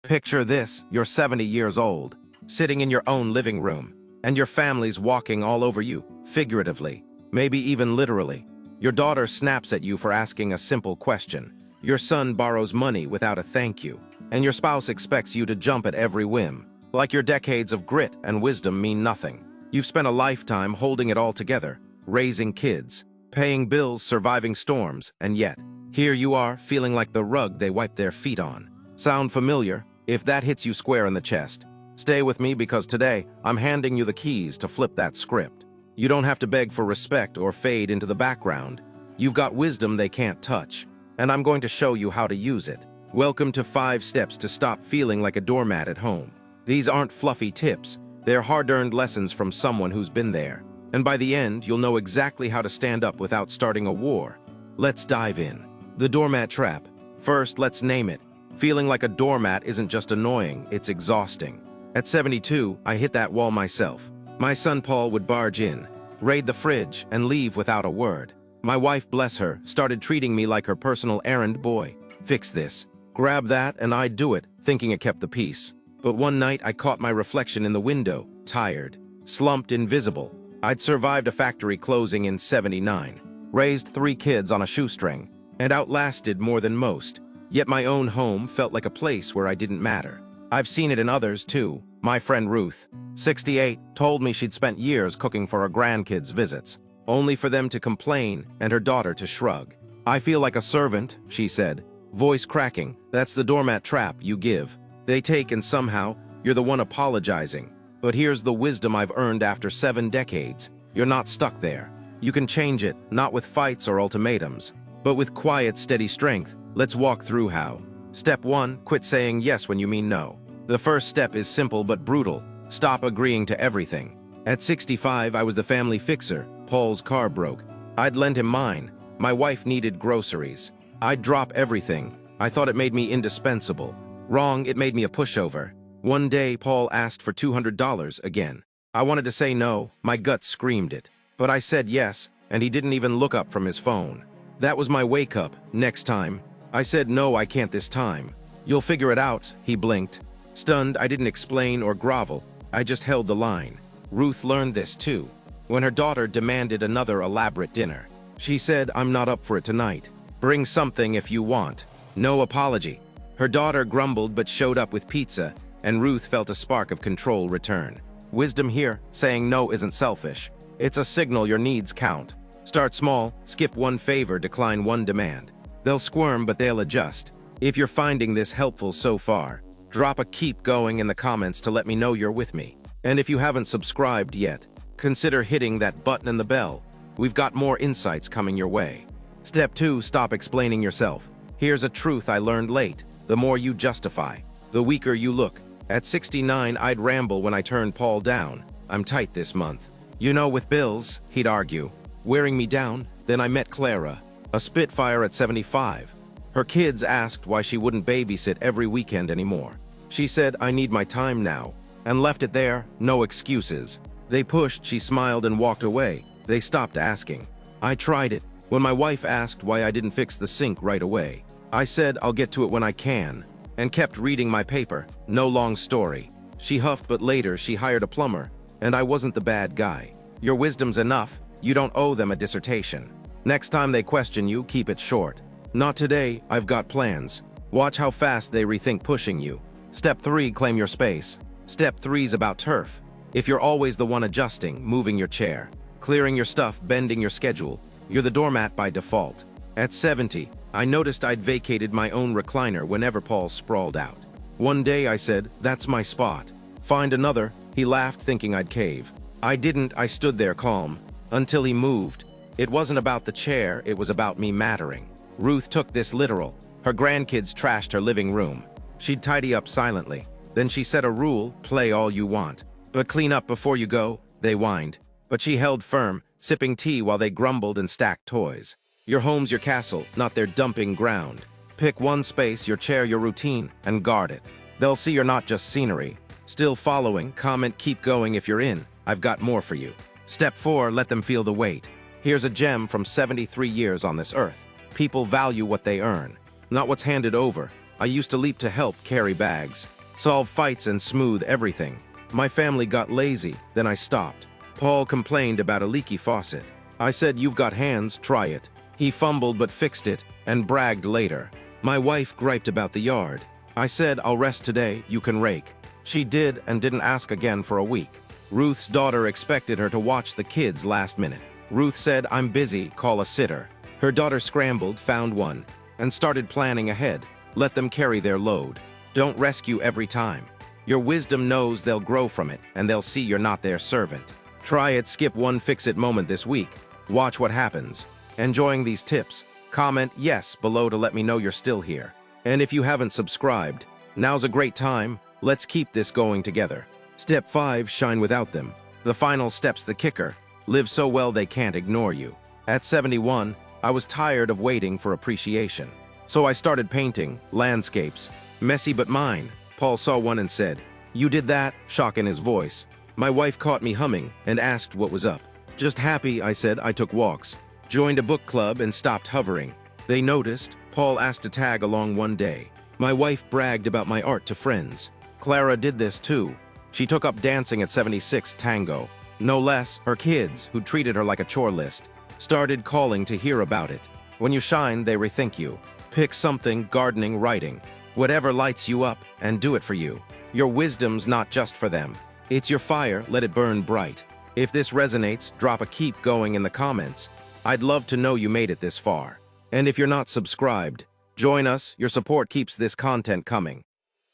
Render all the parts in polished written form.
Picture this, you're 70 years old, sitting in your own living room, and your family's walking all over you, figuratively, maybe even literally. Your daughter snaps at you for asking a simple question. Your son borrows money without a thank you, and your spouse expects you to jump at every whim. Like your decades of grit and wisdom mean nothing. You've spent a lifetime holding it all together, raising kids, paying bills, surviving storms, and yet, here you are, feeling like the rug they wiped their feet on. Sound familiar? If that hits you square in the chest, stay with me because today I'm handing you the keys to flip that script. You don't have to beg for respect or fade into the background. You've got wisdom they can't touch, and I'm going to show you how to use it. Welcome to 5 steps to stop feeling like a doormat at home. These aren't fluffy tips, they're hard-earned lessons from someone who's been there. And by the end, you'll know exactly how to stand up without starting a war. Let's dive in. The doormat trap. First, let's name it. Feeling like a doormat isn't just annoying, it's exhausting. At 72, I hit that wall myself. My son Paul would barge in, raid the fridge, and leave without a word. My wife, bless her, started treating me like her personal errand boy. Fix this, grab that, and I'd do it, thinking it kept the peace. But one night I caught my reflection in the window, tired, slumped, invisible. I'd survived a factory closing in '79, raised 3 kids on a shoestring, and outlasted more than most. Yet my own home felt like a place where I didn't matter. I've seen it in others, too. My friend Ruth, 68, told me she'd spent years cooking for her grandkids' visits, only for them to complain and her daughter to shrug. I feel like a servant, she said, voice cracking. That's the doormat trap you give. They take and somehow, you're the one apologizing. But here's the wisdom I've earned after 7 decades. You're not stuck there. You can change it, not with fights or ultimatums, but with quiet, steady strength. Let's walk through how. Step 1, quit saying yes when you mean no. The first step is simple but brutal. Stop agreeing to everything. At 65, I was the family fixer. Paul's car broke. I'd lend him mine. My wife needed groceries. I'd drop everything. I thought it made me indispensable. Wrong, it made me a pushover. One day, Paul asked for $200 again. I wanted to say no, my gut screamed it. But I said yes, and he didn't even look up from his phone. That was my wake-up. Next time, I said no, I can't this time. You'll figure it out, he blinked. Stunned, I didn't explain or grovel. I just held the line. Ruth learned this too. When her daughter demanded another elaborate dinner, she said, I'm not up for it tonight. Bring something if you want. No apology. Her daughter grumbled but showed up with pizza, and Ruth felt a spark of control return. Wisdom here, saying no isn't selfish. It's a signal your needs count. Start small, skip 1 favor, decline 1 demand. They'll squirm, but they'll adjust. If you're finding this helpful so far, drop a keep going in the comments to let me know you're with me. And if you haven't subscribed yet, consider hitting that button and the bell. We've got more insights coming your way. Step 2, stop explaining yourself. Here's a truth I learned late. The more you justify, the weaker you look. At 69, I'd ramble when I turned Paul down. I'm tight this month. You know, with bills, he'd argue, wearing me down. Then I met Clara, a spitfire at 75. Her kids asked why she wouldn't babysit every weekend anymore. She said, I need my time now, and left it there, no excuses. They pushed, she smiled and walked away. They stopped asking. I tried it. When my wife asked why I didn't fix the sink right away, I said I'll get to it when I can, and kept reading my paper. No long story. She huffed, but later she hired a plumber, and I wasn't the bad guy. Your wisdom's enough. You don't owe them a dissertation. Next time they question you, keep it short. Not today, I've got plans. Watch how fast they rethink pushing you. Step 3, claim your space. Step 3's about turf. If you're always the one adjusting, moving your chair, clearing your stuff, bending your schedule, you're the doormat by default. At 70, I noticed I'd vacated my own recliner whenever Paul sprawled out. One day I said, that's my spot. Find another. He laughed, thinking I'd cave. I didn't. I stood there calm, until he moved. It wasn't about the chair, it was about me mattering. Ruth took this literal. Her grandkids trashed her living room. She'd tidy up silently. Then she set a rule, play all you want, but clean up before you go. They whined. But she held firm, sipping tea while they grumbled and stacked toys. Your home's your castle, not their dumping ground. Pick one space, your chair, your routine, and guard it. They'll see you're not just scenery. Still following, comment, keep going if you're in. I've got more for you. Step 4, let them feel the weight. Here's a gem from 73 years on this earth. People value what they earn, not what's handed over. I used to leap to help carry bags, solve fights and smooth everything. My family got lazy, then I stopped. Paul complained about a leaky faucet. I said, "You've got hands, try it." He fumbled but fixed it and bragged later. My wife griped about the yard. I said, "I'll rest today, you can rake." She did and didn't ask again for a week. Ruth's daughter expected her to watch the kids last minute. Ruth said, "I'm busy, call a sitter." Her daughter scrambled, found one, and started planning ahead. Let them carry their load. Don't rescue every time. Your wisdom knows they'll grow from it, and they'll see you're not their servant. Try it, skip one fix-it moment this week. Watch what happens. Enjoying these tips? Comment yes below to let me know you're still here. And if you haven't subscribed, now's a great time. Let's keep this going together. Step 5, shine without them. The final step's the kicker. Live so well they can't ignore you. At 71, I was tired of waiting for appreciation. So I started painting landscapes. Messy but mine. Paul saw one and said, "You did that?" Shock in his voice. My wife caught me humming and asked what was up. "Just happy," I said. I took walks, joined a book club and stopped hovering. They noticed. Paul asked to tag along one day. My wife bragged about my art to friends. Clara did this too. She took up dancing at 76 tango. No less, her kids, who treated her like a chore list, started calling to hear about it. When you shine, they rethink you. Pick something, gardening, writing. Whatever lights you up, and do it for you. Your wisdom's not just for them. It's your fire, let it burn bright. If this resonates, drop a keep going in the comments. I'd love to know you made it this far. And if you're not subscribed, join us. Your support keeps this content coming.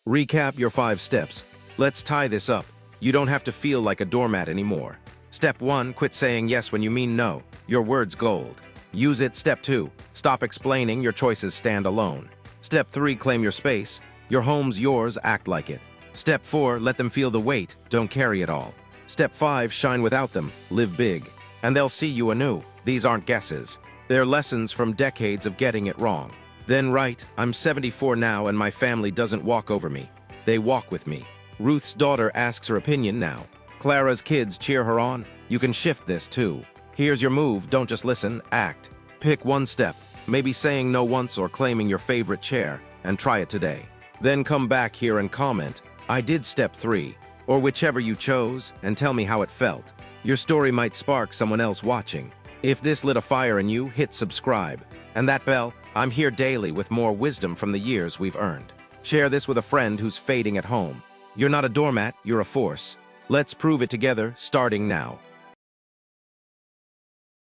Recap your 5 steps. Let's tie this up. You don't have to feel like a doormat anymore. Step 1, quit saying yes when you mean no. Your word's gold. Use it. Step 2, stop explaining, your choices stand alone. Step 3, claim your space. Your home's yours, act like it. Step 4, let them feel the weight, don't carry it all. Step 5, shine without them, live big. And they'll see you anew. These aren't guesses. They're lessons from decades of getting it wrong. Then write, "I'm 74 now and my family doesn't walk over me. They walk with me." Ruth's daughter asks her opinion now. Clara's kids cheer her on. You can shift this too. Here's your move, don't just listen, act. Pick one step, maybe saying no once or claiming your favorite chair, and try it today. Then come back here and comment, "I did step 3, or whichever you chose, and tell me how it felt. Your story might spark someone else watching. If this lit a fire in you, hit subscribe. And that bell, I'm here daily with more wisdom from the years we've earned. Share this with a friend who's fading at home. You're not a doormat, you're a force. Let's prove it together, starting now.